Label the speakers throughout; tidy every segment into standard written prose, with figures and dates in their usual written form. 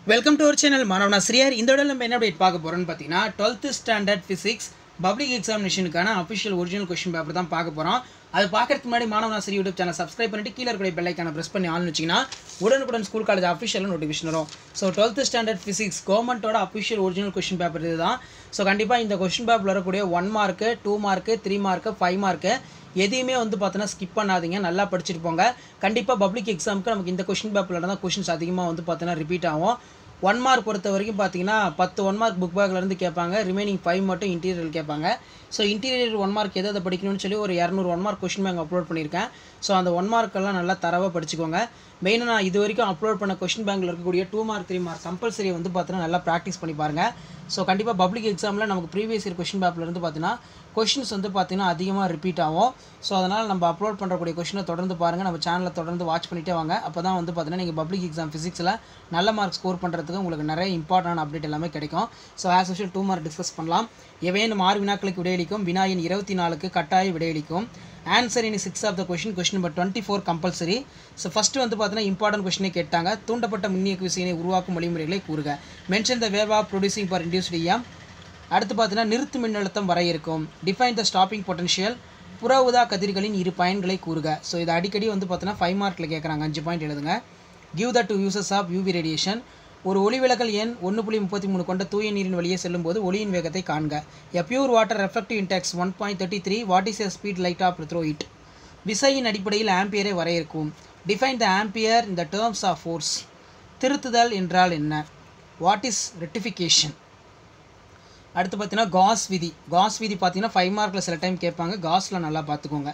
Speaker 1: Welcome to our channel மாணவனா ஸ்ரீயார். இந்த விட நம்ம என்ன அப்டேட் பார்க்க போகிறோம்னு பார்த்தீங்கன்னா 12th ஸ்டாண்டர்ட் ஃபிசிக்ஸ் பப்ளிக் எக்ஸாமினேஷனுக்கான அஃபிஷியல் ஒரிஜினல் கொஸ்டின் பேப்பர் தான் பார்க்க போகிறோம். அது பார்க்கறதுக்கு முன்னாடி மாணவனா ஸ்ரீ யூடியூப் சேனல் சப்ஸ்கிரைப் பண்ணிட்டு கீழே இருக்கிற பெல் ஐக்கானை ப்ரெஸ் பண்ணி ஆன் வச்சிங்கன்னா உடனுக்குடன் ஸ்கூல் காலேஜ் அஃபிஷியல் நோட்டிஃபிகேஷன் வரும். ஸோ 12th ஸ்டாண்டர்ட் ஃபிசிக்ஸ் கவர்மெண்ட்டோட அஃபிஷியல் ஒரிஜினல் கொஸ்டின் பேப்பர் இது தான். ஸோ கண்டிப்பாக இந்த கொஸ்டின் பேப்பர் வரக்கூடிய 1 மார்க்கு 2 மார்க்கு 3 மார்க்கு 5 மார்க்கு எதையுமே வந்து பார்த்தோன்னா ஸ்கிப் பண்ணாதீங்க, நல்லா படிச்சுட்டு போங்க. கண்டிப்பாக பப்ளிக் எக்ஸாமுக்கு நமக்கு இந்த கொஸ்டின் பேப்பரில் தான் கொஸ்டின்ஸ் அதிகமாக வந்து பார்த்தோன்னா ரிப்பீட் ஆகும். 1 மார்க் பொறுத்த வரைக்கும் பார்த்தீங்கன்னா 10 1 மார்க் புக் பேக்லேருந்து கேட்பாங்க, ரிமைனிங் 5 மட்டும் இன்டீரியர் கேட்பாங்க. ஸோ இன்டீரியர் 1 மார்க் எதை படிக்கணும்னு சொல்லி ஒரு 200 1 மார்க் கொஸ்டின் பேங்க் அப்லோட் பண்ணியிருக்கேன். ஸோ அந்த 1 மார்க்கெல்லாம் நல்லா தரவாக படிச்சுக்கோங்க. மெயினாக நான் இது வரைக்கும் அப்லோட் பண்ண கொஸ்டின் பேங்கில் இருக்கக்கூடிய 2 மார்க் 3 மார்க் கம்பல்சரி வந்து பார்த்தீங்கன்னா நல்லா ப்ராக்டிஸ் பண்ணி பாருங்கள். ஸோ கண்டிப்பாக பப்ளிக் எக்ஸாமில் நமக்கு ப்ரீவியஸ் இயர் கொஸ்டின் பேப்பர்லேருந்து பார்த்தீங்கன்னா கொஸ்டின்ஸ் வந்து பார்த்தீங்கன்னா அதிகமாக ரிப்பீட் ஆகும். ஸோ அதனால் நம்ம அப்லோட் பண்ணுறக்கூடிய கொஸ்டினை தொடர்ந்து பாருங்கள், நம்ம சேனலில் தொடர்ந்து வாட்ச் பண்ணிகிட்டே வாங்க. அப்போ தான் வந்து பார்த்தீங்கன்னா நீங்கள் பப்ளிக் எக்ஸாம் ஃபிசிக்ஸில் நல்ல மார்க் ஸ்கோர் பண்ணுறதுக்கு உங்களுக்கு நிறைய இம்பார்ட்டன்ட் அப்டேட் எல்லாமே கிடைக்கும். So as usual 2 mark discuss பண்ணலாம். எவையேனும் 6 வினாக்களுக்கு விடையளிக்கும், வினா எண் 24க்கு கட்டாய விடையளிக்கும். Answer in 6 of the question number 24 compulsory. So first வந்து பார்த்தீங்கன்னா இம்பார்ட்டன்ட் கொஸ்டினே கேட்டாங்க. தூண்டப்பட்ட மின்னியக்கு விசையினை உருவாக்கும் வழிமுறைகளை கூறுக. Mention the wave of producing for induced EM. அடுத்து பார்த்தீங்கன்னா நிறுத்து மின்னழுத்தம் வரையறுக்கும். Define the stopping potential. புற ஊதா கதிர்களின் 2 பயன்களை கூறுக. ஸோ இது அடிக்கடி வந்து பார்த்தீங்கன்னா 5 மார்க்கில் கேட்குறாங்க, 5 பாயிண்ட் எழுதுங்க. Give the 2 uses of UV radiation. ஒரு ஒளிவிலகல் எண் 1.33 கொண்ட தூய நீரின் வழியே செல்லும்போது ஒளியின் வேகத்தை காண்க. A pure water reflective index 1.33. What is a speed light of through it. விசையின் அடிப்படையில் ஆம்பியரை வரையறுக்கும். Define the ampere in the terms of force. திருத்துதல் என்றால் என்ன? What is rectification. அடுத்து பார்த்தீங்கன்னா காஸ் விதி. காஸ் விதி பார்த்தீங்கன்னா 5 மார்க்கில் சில டைம் கேட்பாங்க, காஸில் நல்லா பார்த்துக்கோங்க.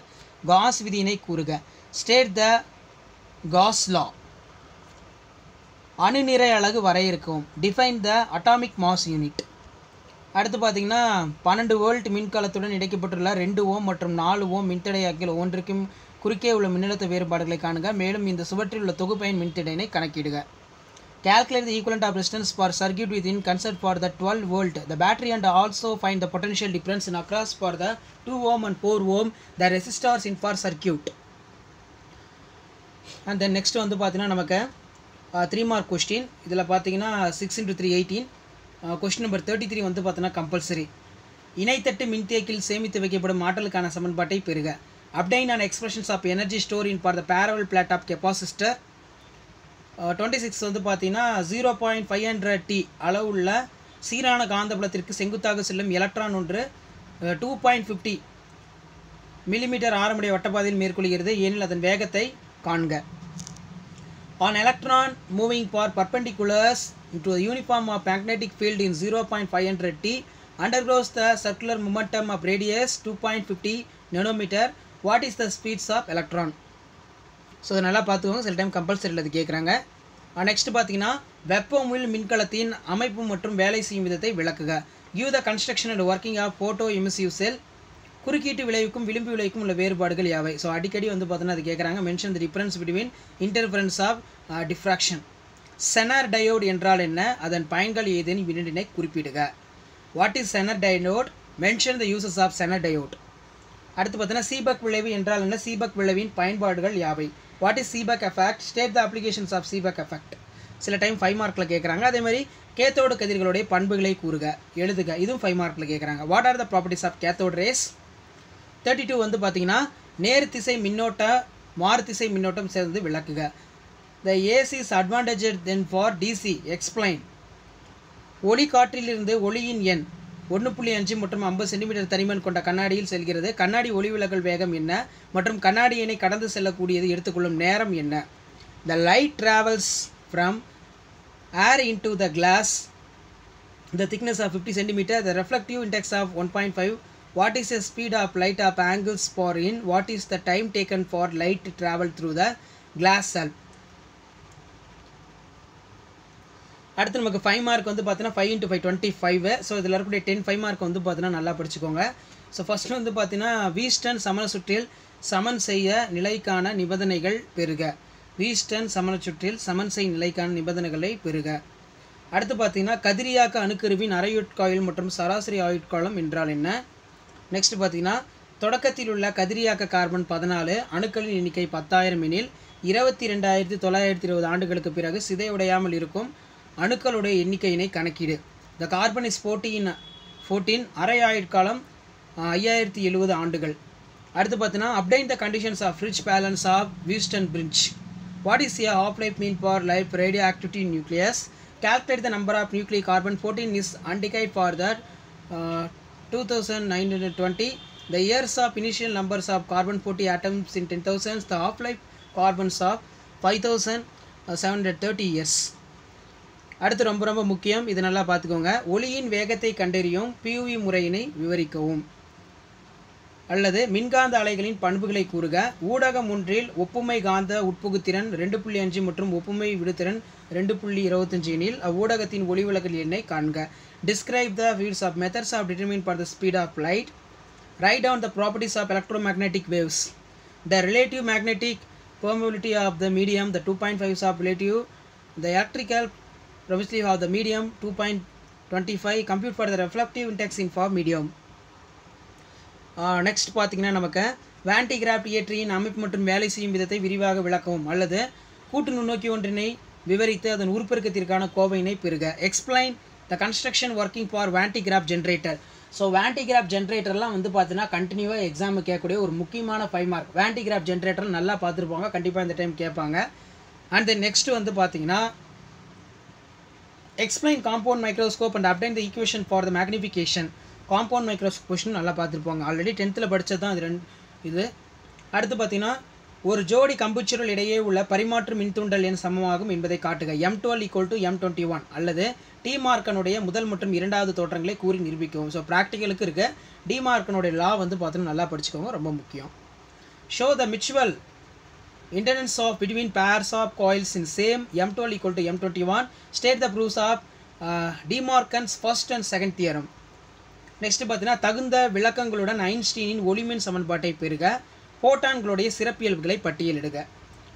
Speaker 1: காஸ் விதியினை கூறுக. State the Gauss law. அணுநிறை அலகு வரையறுக்கும். Define the atomic mass unit. அடுத்து பார்த்தீங்கன்னா 12 வோல்ட் மின்கலத்துடன் இணைக்கப்பட்டுள்ள 2 ஓம் மற்றும் 4 ஓம் மின்தடையாக்கில் ஒவ்வொன்றுக்கும் குறுக்கே உள்ள மின்னழுத்த வேறுபாடுகளை காணுங்க. மேலும் இந்த சுவற்றில் உள்ள தொகுப்பயன் மின்தடையினை கணக்கிடுக. Calculate the equivalent of resistance for circuit within constant for the 12 volt the battery and also find the potential difference in across for the 2 ohm and 4 ohm the resistors in for circuit. And then next வந்து பார்த்தீங்கன்னா நமக்கு 3 mark question. இதில் பார்த்தீங்கன்னா 6 × 3 18. Question number 33 வந்து பார்த்தீங்கன்னா compulsory. இணைத்தட்டு மின்தேக்கில் சேமித்து வைக்கப்படும் ஆற்றலுக்கான சமன்பாட்டை பெறுக. Obtain an expressions of energy store in for the parallel plate of capacitor. 26 வந்து பார்த்தீங்கன்னா 0.500 T அளவுள்ள சீரான காந்தப்புலத்திற்கு செங்குத்தாக செல்லும் எலக்ட்ரான் ஒன்று 2.50 மில்லிமீட்டர் ஆரமுடைய வட்டப்பாதையில் மேற்கொள்கிறது, ஏனில் அதன் வேகத்தை காண்க. An electron moving for perpendiculars into a uniform of magnetic field in 0.500 T undergoes the circular momentum of radius 2.50 nanometer. What is the speeds of electron? So அதை நல்லா பார்த்துக்கோங்க, சில டைம் கம்பல்சரியில் அது கேட்குறாங்க. நெக்ஸ்ட் பார்த்தீங்கன்னா வெப்பமுள் மின்கலத்தின் அமைப்பு மற்றும் வேலை செய்யும் விதத்தை விளக்குக. Give the construction and working of photo emissive cell. குறுக்கீட்டு விளைவுக்கும் விளிம்பு விளைவுக்கும் உள்ள வேறுபாடுகள் யாவை. ஸோ அடிக்கடி வந்து பார்த்தீங்கன்னா அது கேட்குறாங்க. Mention the difference between interference of diffraction. Zener diode என்றால் என்ன? அதன் பயன்கள் ஏதேனும் இரண்டினை குறிப்பிடுக. What is Zener diode? Mention the uses of Zener diode. அடுத்து பார்த்தீங்கன்னா சீபக் விளைவு என்றால் என்ன? சீபக் விளைவின் பயன்பாடுகள் யாவை? What is Seebeck effect? State the applications of Seebeck effect. சில டைம் 5 மார்க்கில் கேட்குறாங்க. அதே மாதிரி கேத்தோடு கதிர்களுடைய பண்புகளை கூறுக, எழுதுக. இதுவும் 5 மார்க்கில் கேட்குறாங்க. What are the properties of cathode rays? 32 வந்து பார்த்தீங்கன்னா நேர் திசை மின்னோட்ட மாறு திசை மின்னோட்டம் சேர்ந்து விளக்குக. The AC is advantage than for DC. Explain. ஒளி காற்றிலிருந்து ஒளியின் எண் 1.5 மற்றும் 50 சென்டிமீட்டர் தடிமன் கொண்ட கண்ணாடியில் செல்கிறது. கண்ணாடி ஒளிவிலகல் வேகம் என்ன மற்றும் கண்ணாடியினை கடந்து செல்லக்கூடியது எடுத்துக்கொள்ளும் நேரம் என்ன? The light travels from air into the glass the thickness of 50 centimeter. The reflective index of 1.5. What is the speed of light of angles for in? What is the time taken for light to travel through the glass cell? அடுத்து நமக்கு 5 mark வந்து பார்த்தீங்கன்னா 5 × 5 25. So இதில் இருக்கக்கூடிய 10 5 mark வந்து பார்த்தீங்கன்னா நல்லா படிச்சுக்கோங்க. ஸோ ஃபஸ்ட்டு வந்து பார்த்தீங்கன்னா வீஸ்டன் சமண சுற்றில் சமன் செய்ய நிலைக்கான நிபந்தனைகள் பெறுக. வீஸ்டன் சமண சுற்றில் சமன் செய் நிலைக்கான நிபந்தனைகளை பெறுக. அடுத்து பார்த்தீங்கன்னா கதிரியாக்க அணுக்கருவின் அரையுட்காயில் மற்றும் சராசரி ஆயுட்காலம் என்றால் என்ன? நெக்ஸ்ட் பார்த்தீங்கன்னா தொடக்கத்தில் உள்ள கதிரியாக்க கார்பன் 14 அணுக்களின் எண்ணிக்கை 10,000 எனில் 22,920 ஆண்டுகளுக்கு பிறகு சிதைவுடையாமல் இருக்கும் அணுக்களுடைய எண்ணிக்கையினை கணக்கீடு. த கார்பன் இஸ் 14 அரை ஆயுட்காலம் 5070 ஆண்டுகள். அடுத்து பார்த்தீங்கன்னா obtain the conditions of rich balance of Wheatstone bridge. What is a half life mean for life radioactivity nucleus. Calculate the number of nuclei. Carbon 14 is undecayed for that 2920. The years of initial numbers of carbon 40 atoms in 10,000. The half-life carbons of 5730 years. அடுத்து ரொம்ப முக்கியம், இது நல்லா பார்த்துக்கோங்க. ஒளியின் வேகத்தை கண்டறியும் PUV முறையினை விவரிக்கவும். அல்லது மின்காந்த அலைகளின் பண்புகளை கூறுக. ஊடகம் ஒன்றில் ஒப்புமை காந்த உட்புகுத்திறன் 2.5 மற்றும் ஒப்புமை விடுதிறன் 2.25 எனில் அவ்வூடகத்தின் ஒளிவிலகல் எண்ணை காண்க. Describe the fields of methods of determining for the speed of light. Write down the properties of electromagnetic waves. The relative magnetic permeability of the medium, the 2.5 of relative, the electrical probability of the medium 2.25. Compute for the reflective index in for medium. Next பார்த்தீங்கன்னா நமக்கு வான்டிகிராஃப்ட் இயற்றியின் அமைப்பு மற்றும் வேலை செய்யும் விதத்தை விரிவாக விளக்கவும். அல்லது கூட்டு நுண்ணோக்கி ஒன்றினை விவரித்து அதன் உருப்பெருக்கத்திற்கான கோவையினை பெறுக. Explain the construction working for Van de Graaff generator. So Van de Graaff ஜென்ரேட்டர்லாம் வந்து பார்த்தீங்கன்னா கண்டினியூவாக எக்ஸாமு கேட்கக்கூடிய ஒரு முக்கியமான 5 மார்க். வான்டிகிராஃப் ஜென்ரேட்டர் நல்லா பார்த்துருப்பாங்க, கண்டிப்பாக இந்த டைம் கேட்பாங்க. அண்ட் தென் நெக்ஸ்ட் வந்து பார்த்தீங்கன்னா explain compound microscope and obtained the equation for the magnification. Compound microscope question நல்லா பார்த்துருப்பாங்க, ஆல்ரெடி 10th படித்தது தான் இது. அடுத்து பார்த்தீங்கன்னா ஒரு ஜோடி கம்புச்சுரல் இடையே உள்ள பரிமாற்று மின்தூண்டல் எண் சமமாகும் என்பதை காட்டுக. M12 = M21 அல்லது டிமார்க்கனுடைய முதல் மற்றும் இரண்டாவது தோற்றங்களை கூறி நிரூபிக்கவும். ஸோ ப்ராக்டிக்கலுக்கு இருக்க டிமார்க்கனுடைய லா வந்து பார்த்தீங்கன்னா நல்லா படிச்சுக்கோங்க, ரொம்ப முக்கியம். Show the mutual inductance of between pairs of coils in same M12 = M21. State the proofs of De Morgan's first and second theorem. Next பார்த்தீங்கன்னா தகுந்த விளக்கங்களுடன் ஐன்ஸ்டீனின் ஒளிமின் சமன்பாட்டை பெறுக. போட்டான்களுடைய சிறப்பியல்புகளை பட்டியலிடுக.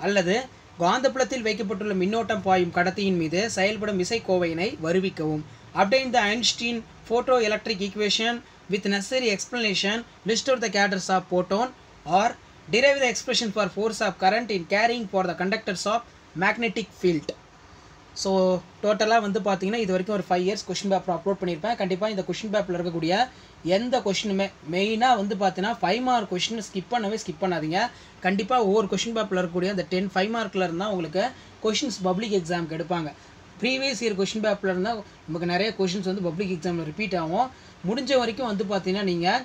Speaker 1: அல்லது காந்தப்புலத்தில் வைக்கப்பட்டுள்ள மின்னோட்டம் பாயும் கடத்தியின் மீது செயல்படும் விசைக்கோவையினை வருவிக்கவும். Obtain the Einstein photo electric equation with necessary explanation. List out the characters of photon or derive the expression for force of current in carrying for the conductors of magnetic field. So டோட்டலாக வந்து பார்த்தீங்கன்னா இது வரைக்கும் ஒரு 5 years question paper upload பண்ணியிருப்பேன். கண்டிப்பாக இந்த question பேப்பரில் இருக்கக்கூடிய எந்த கொஷினுமே மெயினாக வந்து பார்த்தீங்கன்னா 5 மார்க் கொஷின் ஸ்கிப் பண்ணாதீங்க. கண்டிப்பாக ஒவ்வொரு கொஷின் பேப்பரில் இருக்கக்கூடிய அந்த 5 மார்க்கில் இருந்தால் உங்களுக்கு கொஷின்ஸ் பப்ளிக் எக்ஸாமுக்கு எடுப்பாங்க. ப்ரீவியஸ் இயர் கொஷின் பேப்பரில் இருந்தால் நமக்கு நிறைய கொஷின்ஸ் வந்து பப்ளிக் எக்ஸாமில் ரிப்பீட் ஆகும். முடிஞ்ச வரைக்கும் வந்து பார்த்தீங்கன்னா நீங்கள்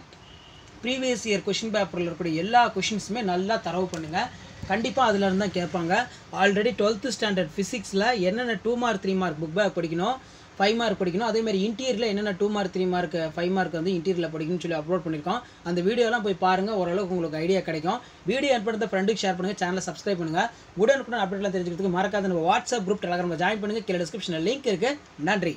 Speaker 1: ப்ரீவியஸ் இயர் கொஷின் பேப்பரில் இருக்கக்கூடிய எல்லா கொஷின்ஸுமே நல்லா தரவு பண்ணுங்கள். கண்டிப்பாக அதில் இருந்தால் கேட்பாங்க. ஆல்ரெடி 12th ஸ்டாண்டர்ட் ஃபிசிக்ஸில் என்னென்ன 2 மார்க் 3 மார்க் புக் பேக் படிக்கணும், 5 மார்க் படிக்கணும், அதேமாதிரி இன்டீரியரில் என்னென்ன 2 மார்க் 3 மார்க் 5 மார்க் வந்து இன்டீரியரில் படிக்கணும்னு சொல்லி அப்லோட் பண்ணியிருக்கோம். அந்த வீடியோலாம் போய் பாருங்கள், ஓரளவுக்கு உங்களுக்கு ஐடியா கிடைக்கும். வீடியோ அனுப்புறத ஃப்ரெண்டுக்கு ஷேர் பண்ணுங்கள், சேனலை சப்ஸ்கிரைப் பண்ணுங்கள். உடனுக்குடன் அப்டேட்லாம் தெரிஞ்சுக்கிறதுக்கு மறக்காத நம்ம வாட்ஸ்அப் குரூப் டெலகிராமில் ஜாயின் பண்ணுங்கள். கீழே டிஸ்கிரிப்ஷனில் லிங்க் இருக்குது. நன்றி.